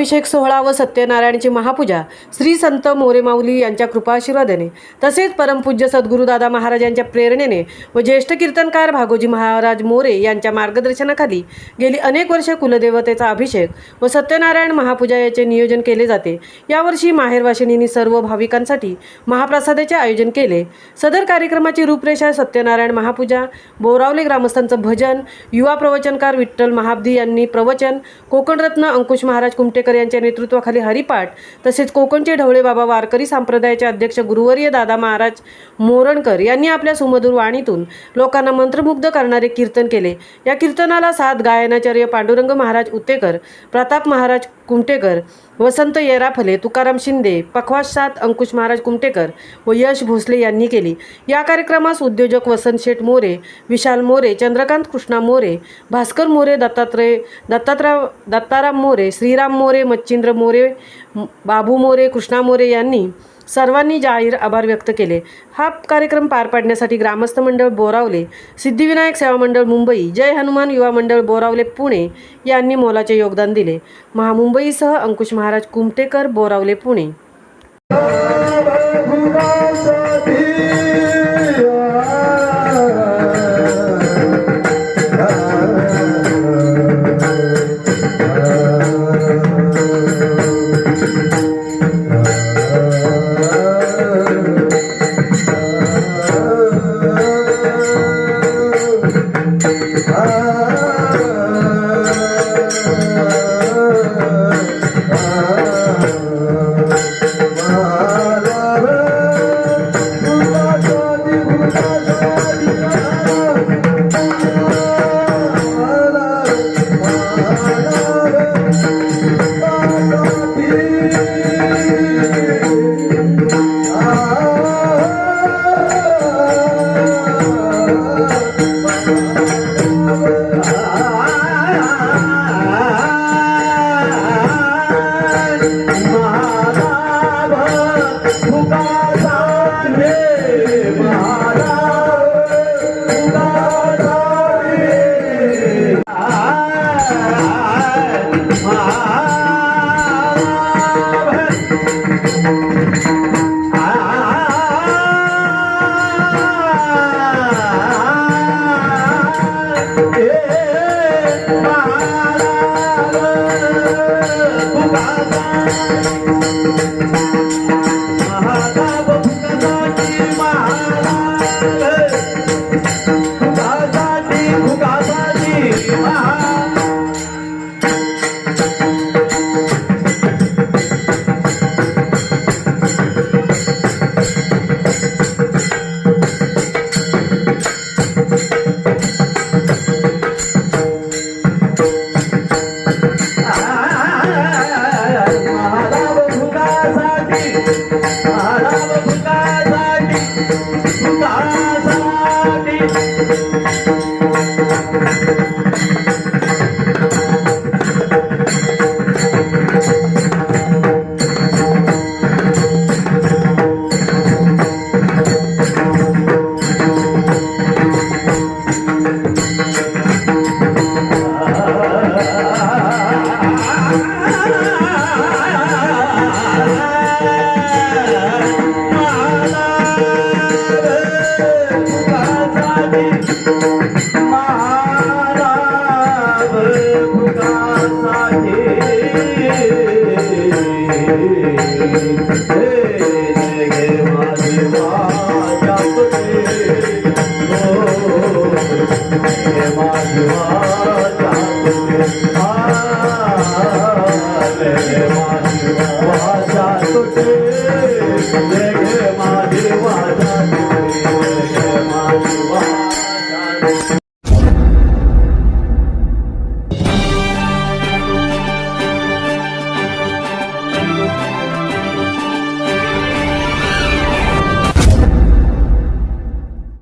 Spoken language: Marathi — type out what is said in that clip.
अभिषेक सोहळा व सत्यनारायणची महापूजा श्री संत मोरे माऊली यांच्या कृपा आशीर्वादाने तसेच परमपूज्य सद्गुरुदादा महाराज यांच्या प्रेरणेने व ज्येष्ठ कीर्तनकार भागोजी महाराज मोरे यांच्या मार्गदर्शनाखाली गेली अनेक वर्ष कुलदेवतेचा अभिषेक व सत्यनारायण महापूजा याचे नियोजन केले जाते। यावर्षी माहेरवाशिणींनी सर्व भाविकांसाठी महाप्रसादाचे आयोजन केले। सदर कार्यक्रमाची रूपरेषा सत्यनारायण महापूजा, बोरावले ग्रामस्थांचं भजन, युवा प्रवचनकार विठ्ठल महाब्दी यांनी प्रवचन, कोकणरत्न अंकुश महाराज कुमटेकर यांच्या नेतृत्वाखाली हरिपाठ तसेच कोकणचे ढवळे बाबा वारकरी संप्रदायाचे अध्यक्ष गुरुवर्य दादा महाराज मोरणकर यांनी आपल्या सुमधुर वाणीतून लोकांना मंत्रमुग्ध करणारे कीर्तन केले। या कीर्तनाला साथ गायनाचार्य पांडुरंग महाराज उत्तेकर, प्रताप महाराज कुमटेकर, वसंत येराफले, तुकाराम शिंदे, पखवाज साथ अंकुश महाराज कुमटेकर व यश भोसले यांनी केली। या कार्यक्रमास उद्योजक वसंत शेठ मोरे, विशाल मोरे, चंद्रकांत कृष्णा मोरे, भास्कर मोरे, दत्ताराम मोरे, श्रीराम मोरे, मच्छिंद्र मोरे, बाबू मोरे, कृष्णा मोरे यांनी सर्वांनी जाहीर आभार व्यक्त केले। हा कार्यक्रम पार पाडण्यासाठी ग्रामस्थ मंडळ बोरावले, सिद्धिविनायक सेवा मंडळ मुंबई, जय हनुमान युवा मंडळ बोरावले पुणे यांनी मोलाचे योगदान दिले। महामुंबईसह अंकुश महाराज कुमटेकर, बोरावले, पुणे।